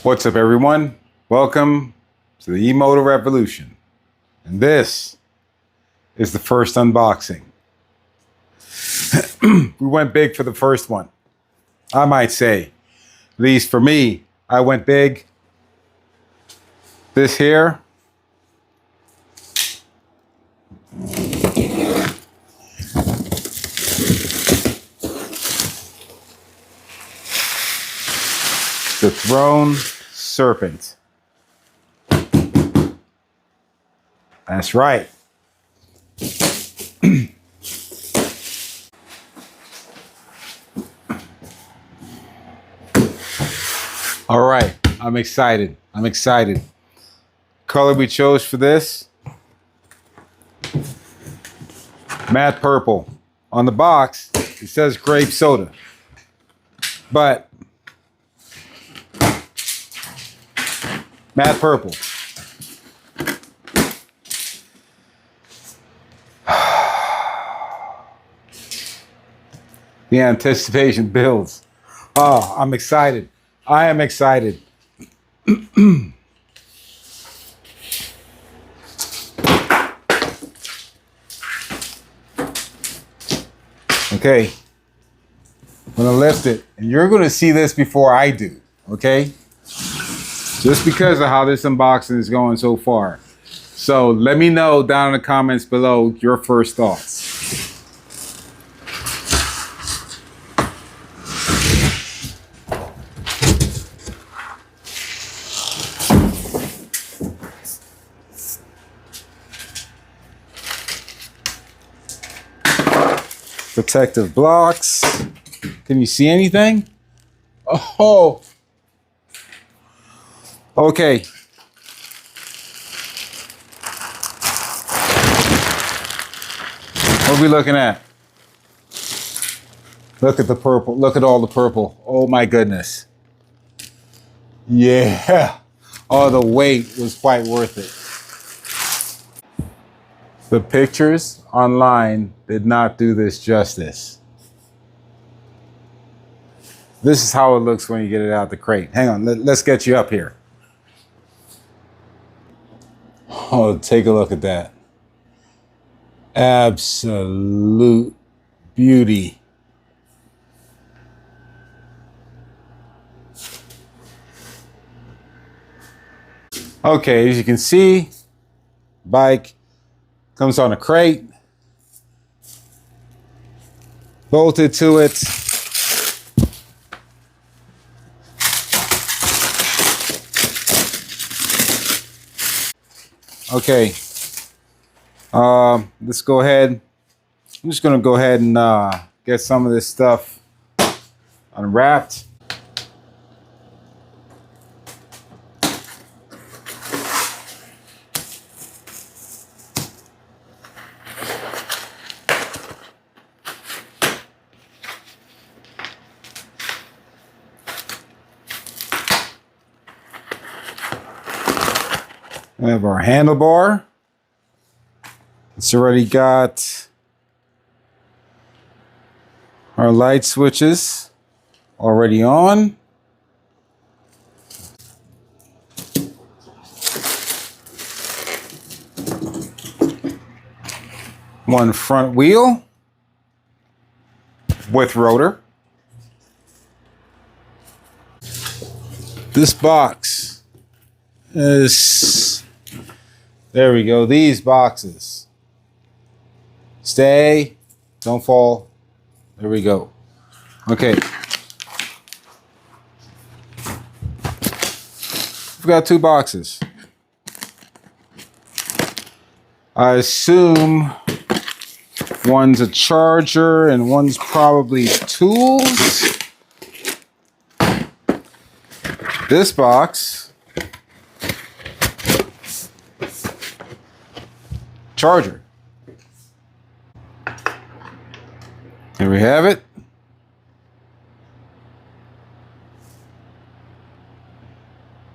What's up, everyone? Welcome to the E-moto revolution. And this is the first unboxing. We went big for the first one. I might say, at least for me, I went big. This here, the Throne Serpent. That's right. All right, I'm excited. Color we chose for this, matte purple. On the box, it says grape soda, but matte purple. The anticipation builds. Oh, I'm excited. I am excited. Okay, I'm gonna lift it, and you're gonna see this before I do, okay? Just because of how this unboxing is going so far. So let me know down in the comments below your first thoughts. Protective blocks. Can you see anything? Oh, okay. What are we looking at? Look at the purple. Look at all the purple. Oh my goodness. Yeah. Oh, the wait was quite worth it. The pictures online did not do this justice. This is how it looks when you get it out the crate. Hang on, let's get you up here. Oh, take a look at that. Absolute beauty. Okay, as you can see, bike comes on a crate, bolted to it. Okay, let's go ahead. I'm just gonna go ahead and get some of this stuff unwrapped. We have our handlebar. It's already got our light switches already on. One front wheel with rotor. This box is, there we go, these boxes. Stay, don't fall. There we go. Okay. We've got two boxes. I assume one's a charger and one's probably tools. This box, charger. Here we have it.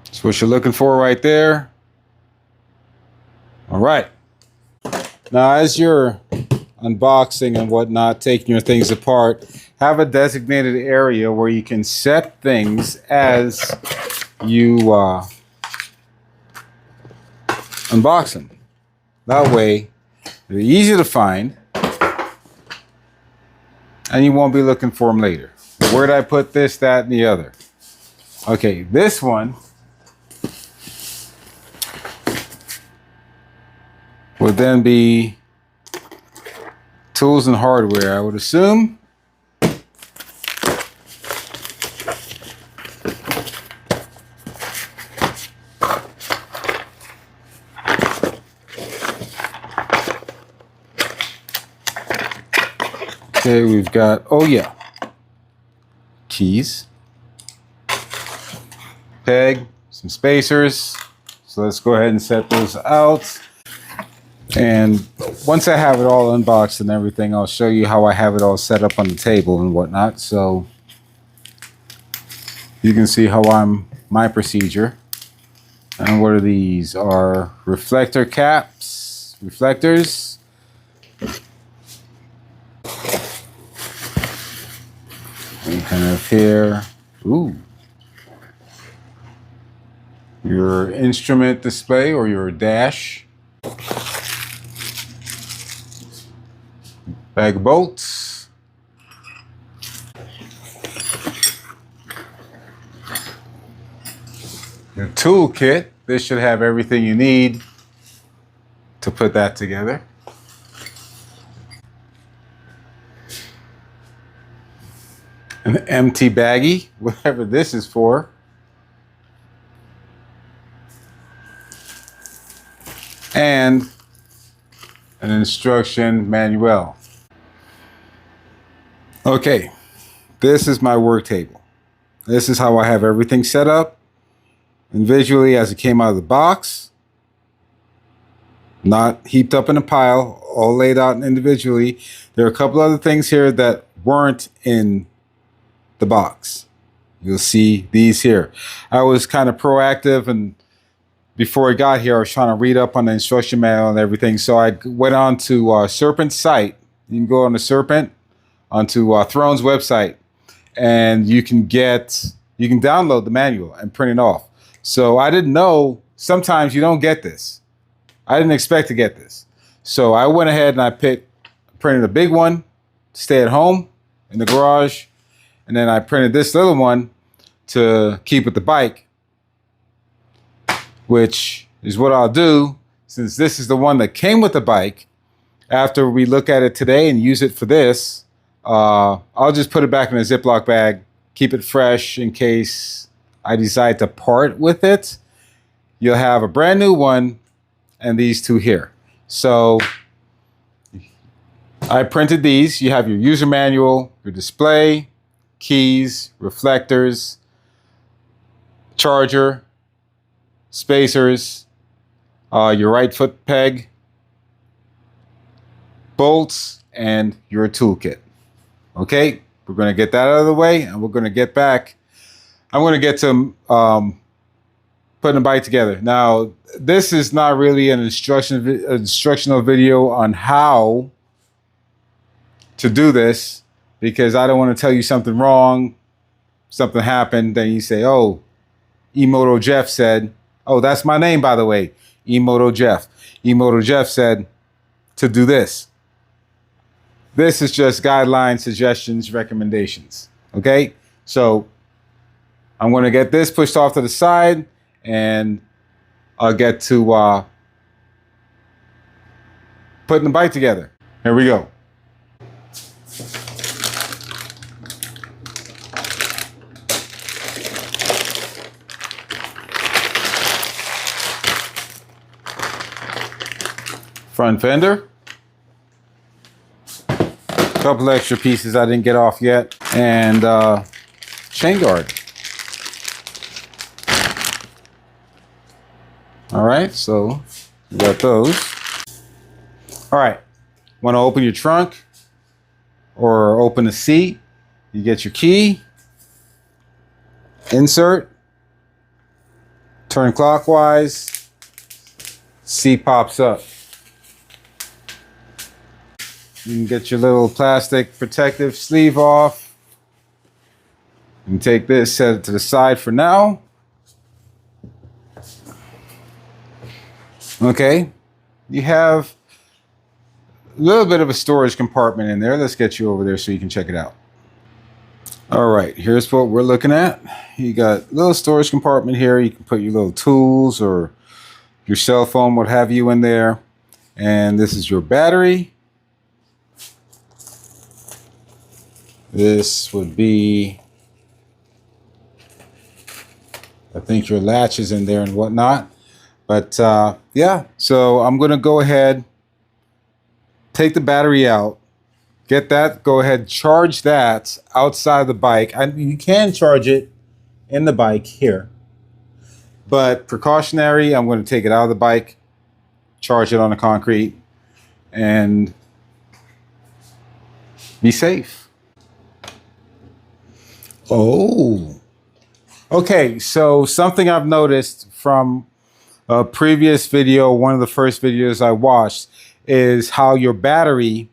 That's what you're looking for right there. All right. Now, as you're unboxing and whatnot, taking your things apart, have a designated area where you can set things as you unbox them. That way, they're easy to find, and you won't be looking for them later. Where did I put this, that, and the other? Okay, this one would then be tools and hardware, I would assume. Okay, we've got, oh yeah, keys, peg, some spacers. So let's go ahead and set those out. And once I have it all unboxed and everything, I'll show you how I have it all set up on the table and whatnot. So you can see how my procedure. And what are these? Are reflector caps, reflectors. We have here, ooh, your instrument display or your dash. Bag of bolts. Your tool kit. This should have everything you need to put that together. An empty baggie, whatever this is for. And an instruction manual. Okay, this is my work table. This is how I have everything set up. And visually as it came out of the box. Not heaped up in a pile, all laid out individually. There are a couple other things here that weren't in the box. You'll see these here. I was kind of proactive, and before I got here I was trying to read up on the instruction manual and everything, so I went on to Serpent's site. You can go on to Serpent, onto Throne's website, and you can download the manual and print it off. So I didn't know sometimes you don't get this. I didn't expect to get this, so I went ahead and I printed a big one to stay at home in the garage. And then I printed this little one to keep with the bike, which is what I'll do since this is the one that came with the bike. After we look at it today and use it for this, I'll just put it back in a Ziploc bag, keep it fresh in case I decide to part with it. You'll have a brand new one and these two here. So I printed these. You have your user manual, your display, keys, reflectors, charger, spacers, your right foot peg, bolts, and your toolkit. Okay, we're going to get that out of the way, and we're going to get back. I'm going to get to putting the bike together. Now, this is not really an instructional video on how to do this, because I don't want to tell you something wrong, something happened, then you say, oh, E-moto Jeff said, oh, that's my name, by the way, E-moto Jeff. E-moto Jeff said to do this. This is just guidelines, suggestions, recommendations. Okay? So I'm going to get this pushed off to the side, and I'll get to putting the bike together. Here we go. Front fender, a couple extra pieces I didn't get off yet, and chain guard. All right, so we got those. All right, want to open your trunk or open the seat, you get your key, insert, turn clockwise, seat pops up. You can get your little plastic protective sleeve off. You can take this, set it to the side for now. Okay, you have a little bit of a storage compartment in there. Let's get you over there so you can check it out. All right, here's what we're looking at. You got a little storage compartment here. You can put your little tools or your cell phone, what have you, in there. And this is your battery. This would be, I think, your latches in there and whatnot. But yeah, so I'm going to go ahead, take the battery out, get that, go ahead, charge that outside the bike. You can charge it in the bike here, but precautionary, I'm going to take it out of the bike, charge it on the concrete, and be safe. Oh, okay. So something I've noticed from a previous video, one of the first videos I watched, is how your battery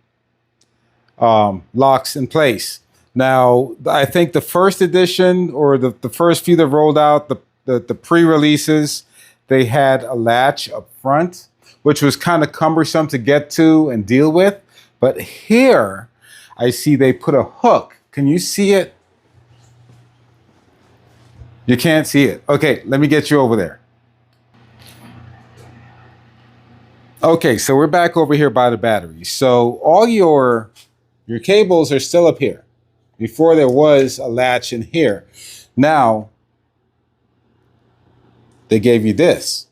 locks in place. Now, I think the first edition or the first few that rolled out, the pre-releases, they had a latch up front, which was kind of cumbersome to get to and deal with. But here, I see they put a hook. Can you see it? You can't see it. Okay, let me get you over there. Okay, so we're back over here by the battery. So all your cables are still up here. Before there was a latch in here. Now, they gave you this.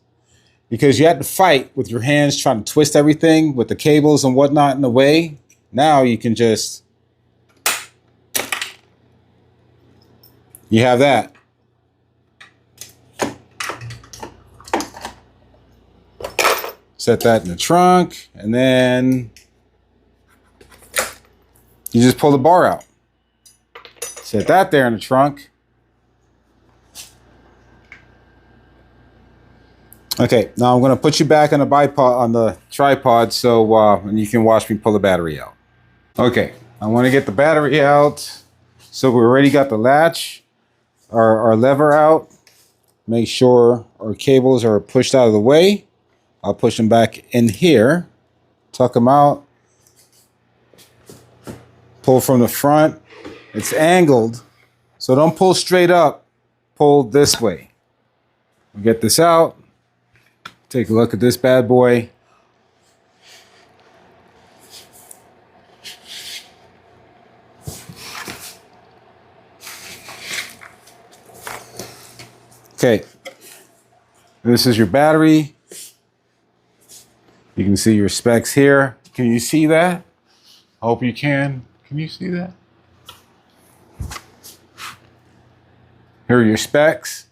Because you had to fight with your hands trying to twist everything with the cables and whatnot in the way. Now you can just, you have that. Set that in the trunk, and then you just pull the bar out. Set that there in the trunk. Okay, now I'm going to put you back on the bipod, on the tripod, so and you can watch me pull the battery out. Okay, I want to get the battery out. So we already got the latch, our lever out. Make sure our cables are pushed out of the way. I'll push them back in here, tuck them out, pull from the front. It's angled, so don't pull straight up, pull this way. Get this out, take a look at this bad boy. Okay, this is your battery. You can see your specs here. Can you see that? I hope you can. Can you see that? Here are your specs.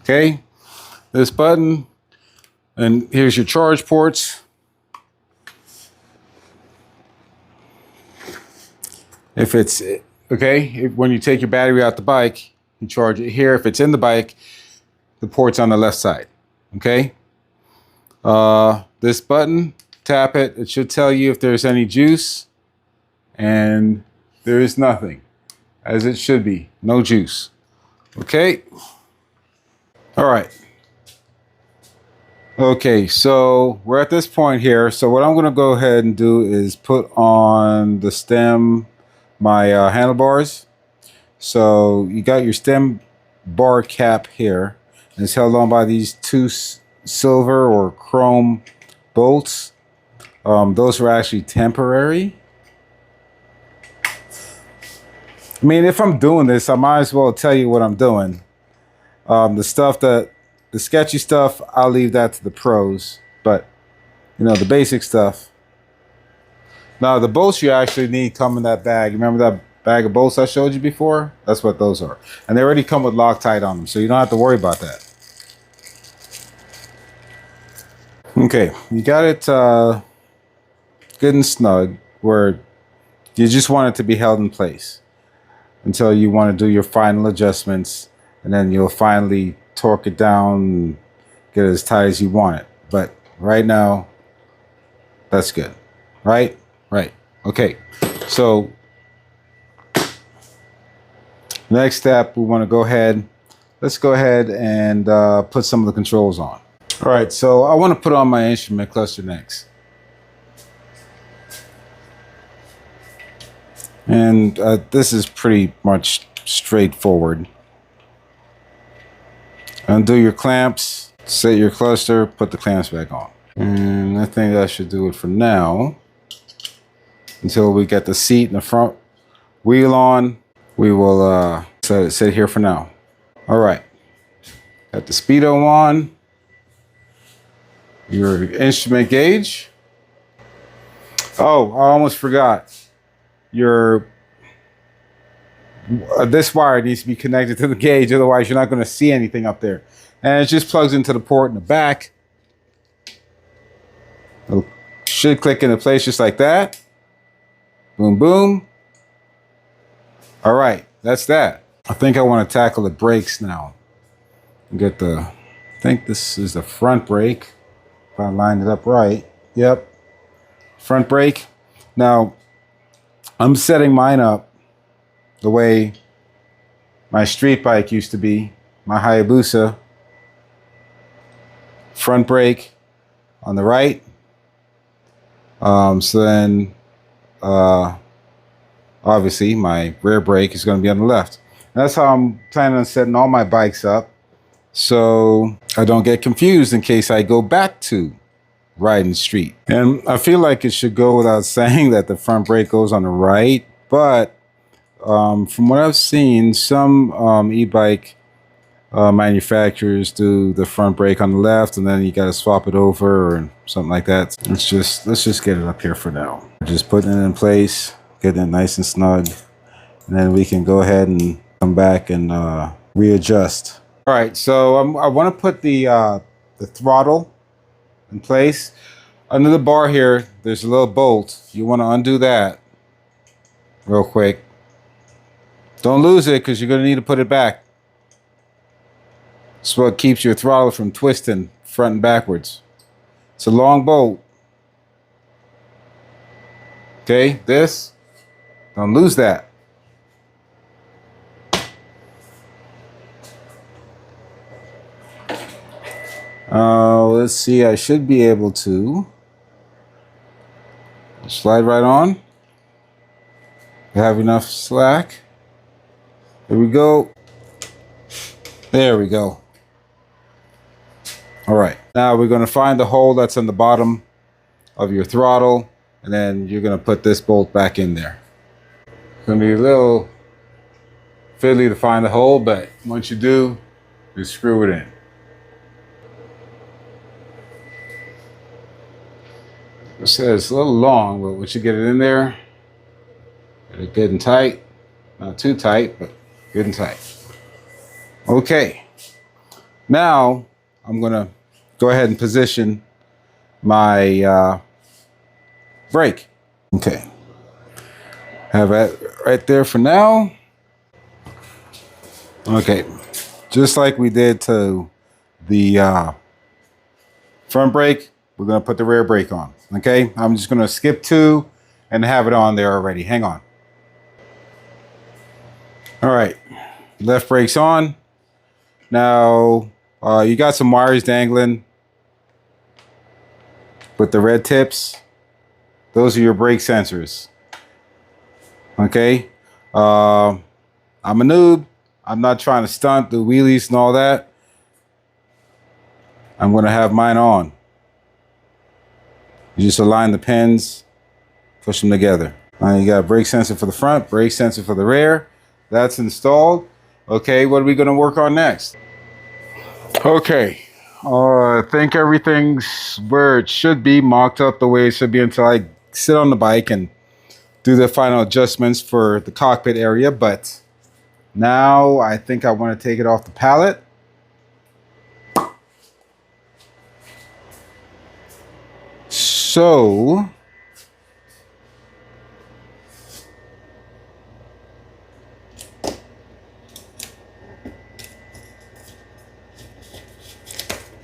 Okay, this button, and here's your charge ports. If it's, okay, when you take your battery out the bike, you charge it here. If it's in the bike, the port's on the left side, okay? This button, tap it. It should tell you if there's any juice, and there is nothing, as it should be. No juice. Okay. All right. Okay, so we're at this point here. So what I'm going to go ahead and do is put on the stem my handlebars. So you got your stem bar cap here, and it's held on by these two silver or chrome bolts. Those are actually temporary. I mean, if I'm doing this, I might as well tell you what I'm doing. The sketchy stuff, I'll leave that to the pros. But, you know, the basic stuff. Now, the bolts you actually need come in that bag. Remember that bag of bolts I showed you before? That's what those are. And they already come with Loctite on them, so you don't have to worry about that. Okay, you got it good and snug where you just want it to be held in place until you want to do your final adjustments, and then you'll finally torque it down and get it as tight as you want it. But right now, that's good. Right? Right. Okay. So next step, we want to go ahead, let's go ahead and put some of the controls on. All right, so I want to put on my instrument cluster next. And this is pretty much straightforward. Undo your clamps, set your cluster, put the clamps back on. And I think that should do it for now. Until we get the seat and the front wheel on, we will sit here for now. All right, got the speedo on, your instrument gauge. Oh, I almost forgot. This wire needs to be connected to the gauge, otherwise you're not going to see anything up there. And it just plugs into the port in the back. It should click into place just like that. Boom, boom. All right, that's that. I think I want to tackle the brakes now. Get I think this is the front brake. If I lined it up right. Yep. Front brake. Now, I'm setting mine up the way my street bike used to be, my Hayabusa. Front brake on the right. So then, obviously, my rear brake is going to be on the left. And that's how I'm planning on setting all my bikes up, so I don't get confused in case I go back to riding street. And I feel like it should go without saying that the front brake goes on the right, but from what I've seen, some e-bike manufacturers do the front brake on the left, and then you got to swap it over or something like that. Let's just get it up here for now. Just putting it in place, getting it nice and snug, and then we can go ahead and come back and readjust. All right, so I want to put the throttle in place. Under the bar here, there's a little bolt. You want to undo that real quick. Don't lose it, because you're going to need to put it back. It's what keeps your throttle from twisting front and backwards. It's a long bolt. Okay, this, don't lose that. Let's see, I should be able to slide right on. Have enough slack. There we go. There we go. All right, now we're going to find the hole that's on the bottom of your throttle, and then you're going to put this bolt back in there. It's going to be a little fiddly to find the hole, but once you do, you screw it in. It says it's a little long, but once you get it in there, get it good and tight. Not too tight, but good and tight. Okay, now I'm gonna go ahead and position my brake. Okay, have that right there for now. Okay, just like we did to the front brake, we're gonna put the rear brake on. Okay, I'm just gonna skip 2 and have it on there already. Hang on. All right, left brake's on. Now, you got some wires dangling with the red tips. Those are your brake sensors. Okay, I'm a noob. I'm not trying to stunt, do wheelies and all that. I'm gonna have mine on. You just align the pins, push them together. Now you got a brake sensor for the front, brake sensor for the rear. That's installed. Okay, what are we going to work on next? Okay, I think everything's where it should be, mocked up the way it should be until I sit on the bike and do the final adjustments for the cockpit area. But now I think I want to take it off the pallet. So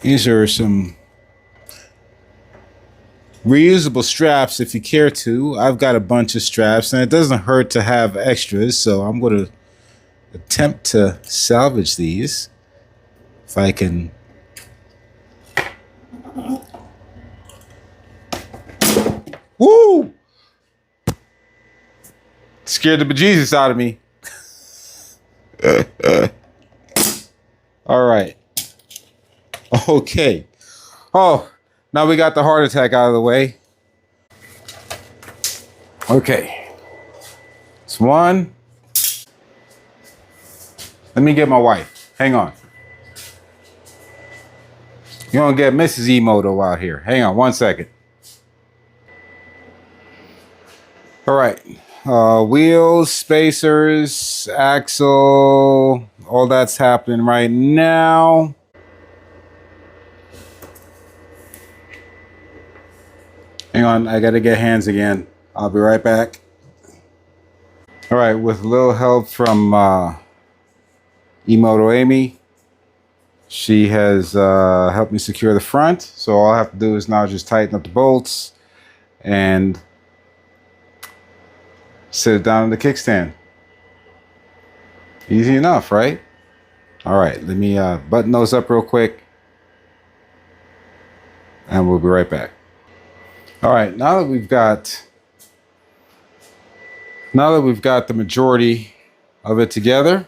these are some reusable straps if you care to. I've got a bunch of straps, and it doesn't hurt to have extras, so I'm going to attempt to salvage these. If I can. Woo! Scared the bejesus out of me. All right. Okay. Oh, now we got the heart attack out of the way. Okay. It's one. Let me get my wife. Hang on. You're gonna get Mrs. E-moto out here. Hang on 1 second. All right. Wheels, spacers, axle, all that's happening right now. Hang on, I gotta get hands again. I'll be right back. All right, with a little help from E-moto Amy, she has helped me secure the front. So all I have to do is now just tighten up the bolts and sit it down in the kickstand. Easy enough, right? All right, let me button those up real quick and we'll be right back. All right, now that we've got the majority of it together,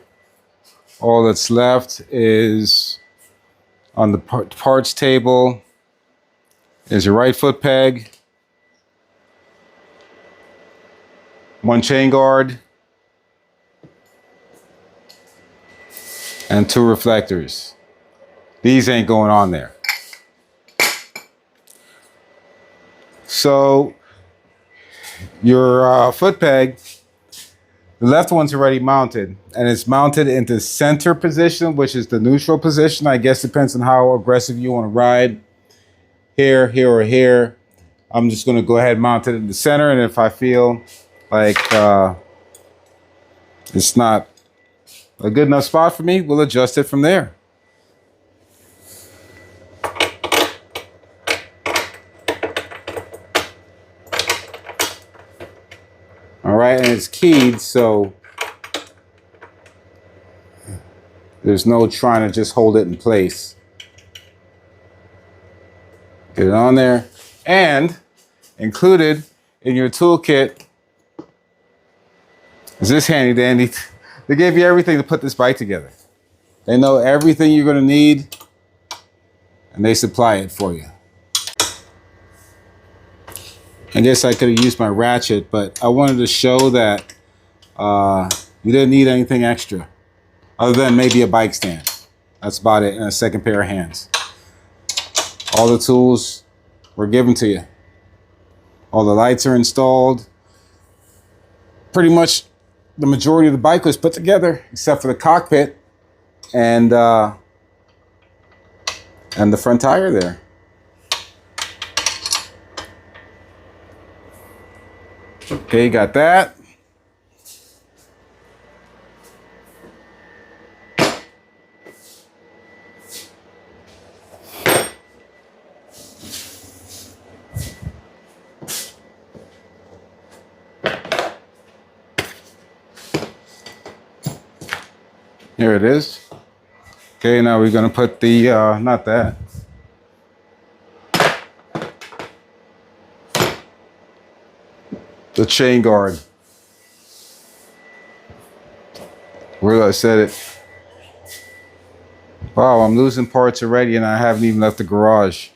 all that's left is on the parts table is your right foot peg, one chain guard, and 2 reflectors. These ain't going on there. So your foot peg, the left one's already mounted, and it's mounted into center position, which is the neutral position. I guess depends on how aggressive you want to ride. Here, here, or here. I'm just going to go ahead and mount it in the center, and if I feel like it's not a good enough spot for me, we'll adjust it from there. All right, and it's keyed, so there's no trying to just hold it in place. Get it on there. And included in your toolkit is this handy dandy. They gave you everything to put this bike together. They know everything you're going to need, and they supply it for you. I guess I could have used my ratchet, but I wanted to show that you didn't need anything extra other than maybe a bike stand. That's about it, and a second pair of hands. All the tools were given to you. All the lights are installed. Pretty much the majority of the bike was put together, except for the cockpit and the front tire there. Okay, got that. Here it is. Okay, now we're gonna put the, not that. The chain guard. Where did I set it? Wow, I'm losing parts already and I haven't even left the garage.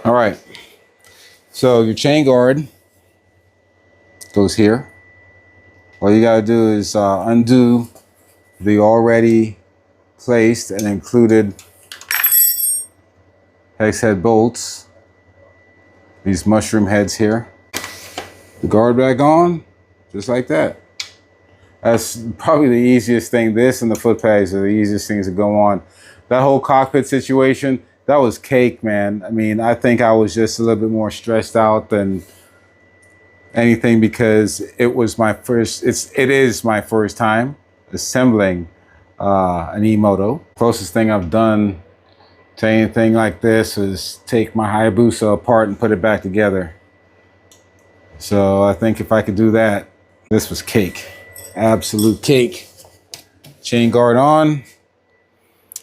All right, so your chain guard goes here. All you gotta do is undo the already placed and included hex head bolts, these mushroom heads here. The guard back on, just like that. That's probably the easiest thing. This and the foot pegs are the easiest things to go on. That whole cockpit situation, that was cake, man. I mean, I think I was just a little bit more stressed out than anything because it was my first, it is my first time assembling an E-moto. Closest thing I've done to anything like this is take my Hayabusa apart and put it back together. So I think if I could do that, This was cake. Absolute cake. Chain guard on.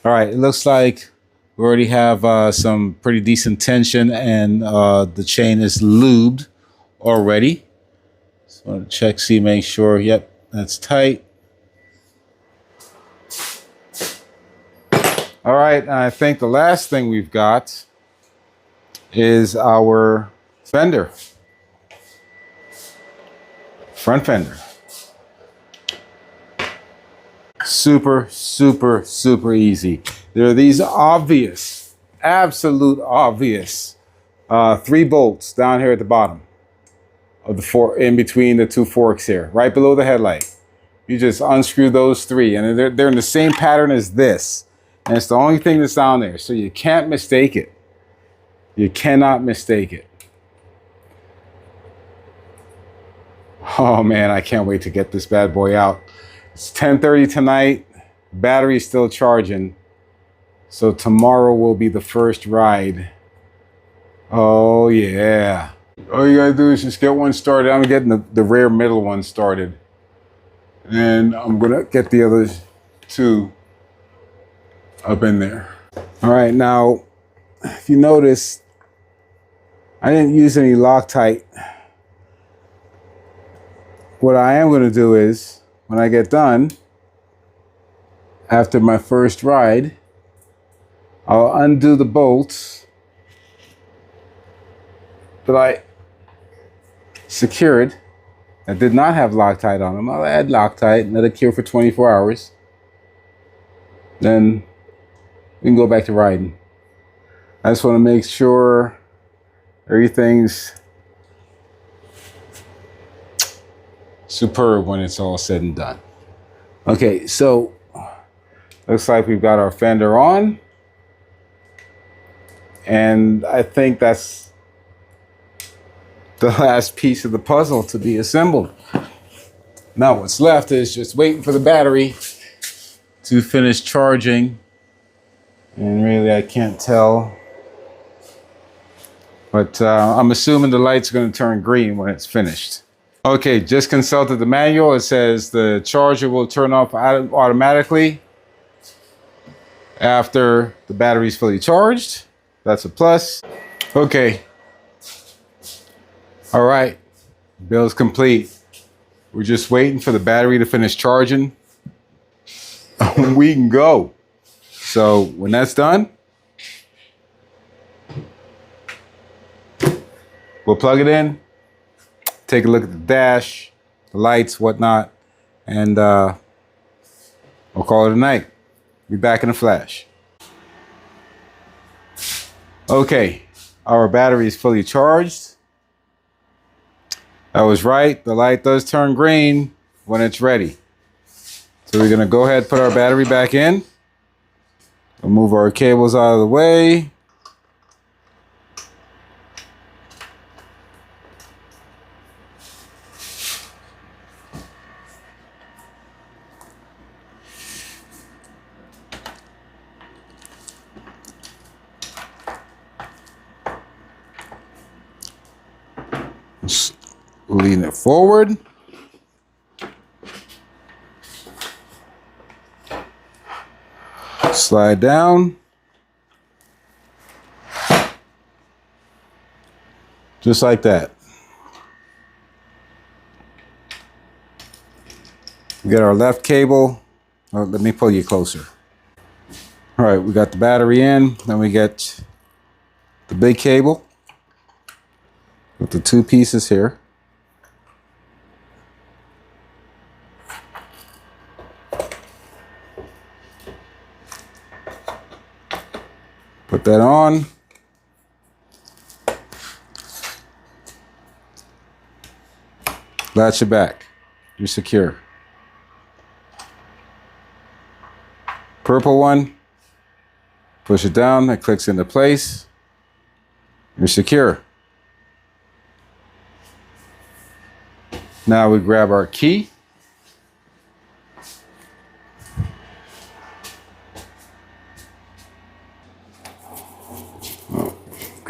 All right, it looks like we already have some pretty decent tension, and the chain is lubed already. Just want to check, see, make sure. Yep, that's tight. All right, and I think the last thing we've got is our fender. Front fender. Super, super, super easy. There are these obvious, absolute obvious 3 bolts down here at the bottom of the fork, in between the 2 forks here, right below the headlight. You just unscrew those 3, and they're in the same pattern as this. And it's the only thing that's down there, so you can't mistake it. You cannot mistake it. Oh man, I can't wait to get this bad boy out. It's 10:30 tonight. Battery's still charging. So tomorrow will be the first ride. Oh yeah. All you gotta do is just get one started. I'm getting the rear middle one started. And I'm gonna get the other 2 up in there. All right, now, if you notice, I didn't use any Loctite. What I am gonna do is, when I get done, after my first ride, I'll undo the bolts that I secured that did not have Loctite on them. I'll add Loctite and let it cure for 24 hours. Then we can go back to riding. I just want to make sure everything's superb when it's all said and done. Okay, so looks like we've got our fender on. And I think that's the last piece of the puzzle to be assembled. Now what's left is just waiting for the battery to finish charging. And really, I can't tell. But I'm assuming the light's going to turn green when it's finished. Okay, just consulted the manual. It says the charger will turn off automatically after the battery's fully charged. That's a plus. Okay. All right, build's complete. We're just waiting for the battery to finish charging. We can go. So when that's done, we'll plug it in, take a look at the dash, the lights, whatnot, and we'll call it a night. Be back in a flash. Okay, our battery is fully charged. I was right, the light does turn green when it's ready. So we're gonna go ahead and put our battery back in. We'll move our cables out of the way. Just lean it forward. Slide down. Just like that. We got our left cable. Oh, let me pull you closer. All right, we got the battery in. Then we get the big cable with the 2 pieces here. Put that on. Latch it back. You're secure. Purple one. Push it down. That clicks into place. You're secure. Now we grab our key.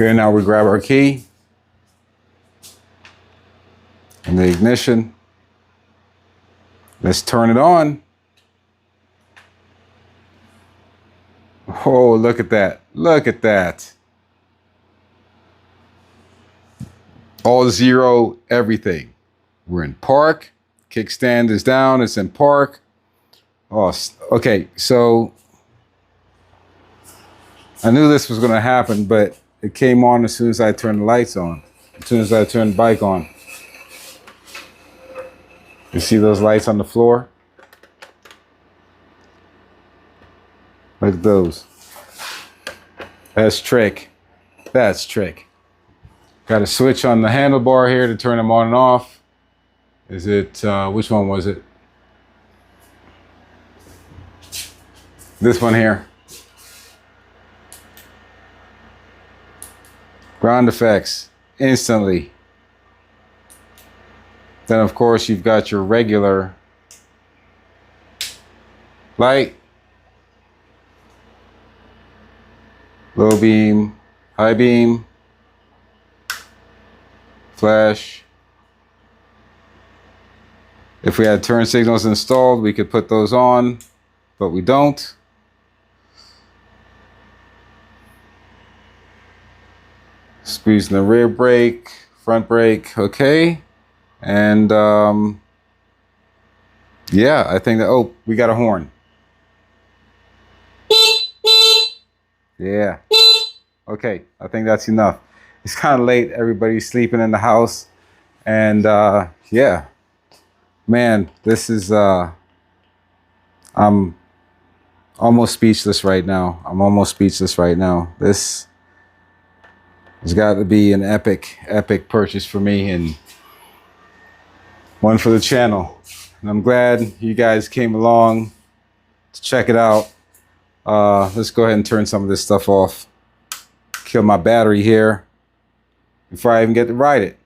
Okay, now we grab our key and the ignition. Let's turn it on. Oh, look at that. Look at that. All zero, everything. We're in park. Kickstand is down. It's in park. Oh, okay. So I knew this was going to happen, but it came on as soon as I turned the lights on. As soon as I turned the bike on. You see those lights on the floor? Look at those. That's trick. That's trick. Got a switch on the handlebar here to turn them on and off. Is it, which one was it? This one here. Ground effects, instantly. Then of course you've got your regular light. Low beam, high beam, flash. If we had turn signals installed, we could put those on, but we don't. Squeezing the rear brake, front brake, okay. And yeah, I think that, oh, we got a horn. Yeah. Okay, I think that's enough. It's kind of late. Everybody's sleeping in the house. And yeah, man, this is, I'm almost speechless right now. I'm almost speechless right now. This has got to be an epic purchase for me and one for the channel. And I'm glad you guys came along to check it out. Let's go ahead and turn some of this stuff off. Kill my battery here before I even get to ride it.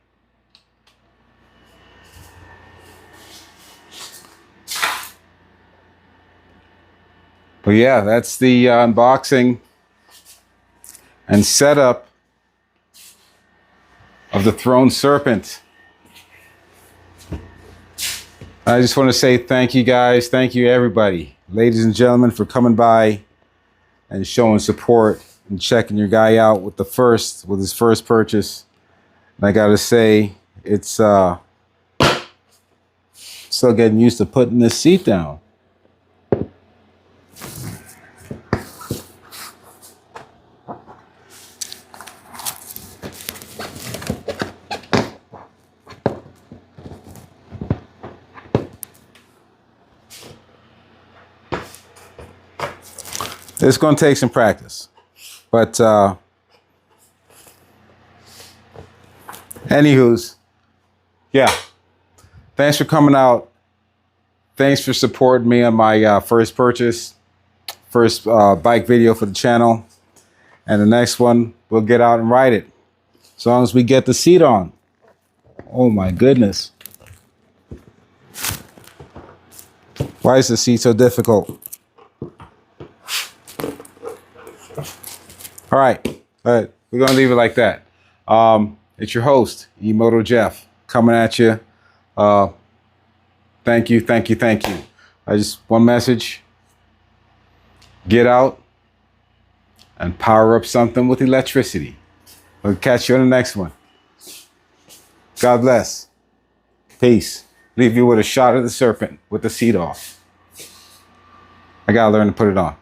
But yeah, that's the unboxing and setup of the Throne Serpent. I just want to say thank you guys. Thank you everybody. Ladies and gentlemen, for coming by and showing support and checking your guy out with his first purchase. And I gotta say, it's still getting used to putting this seat down. It's going to take some practice, but anywho's, yeah, thanks for coming out. Thanks for supporting me on my first purchase, first bike video for the channel. And the next one, we'll get out and ride it. As long as we get the seat on. Oh my goodness. Why is the seat so difficult? All right, we're gonna leave it like that. It's your host, E-moto Jeff, coming at you. Thank you. I just, one message, get out and power up something with electricity. We'll catch you on the next one. God bless. Peace. Leave you with a shot of the Serpent with the seat off. I gotta learn to put it on.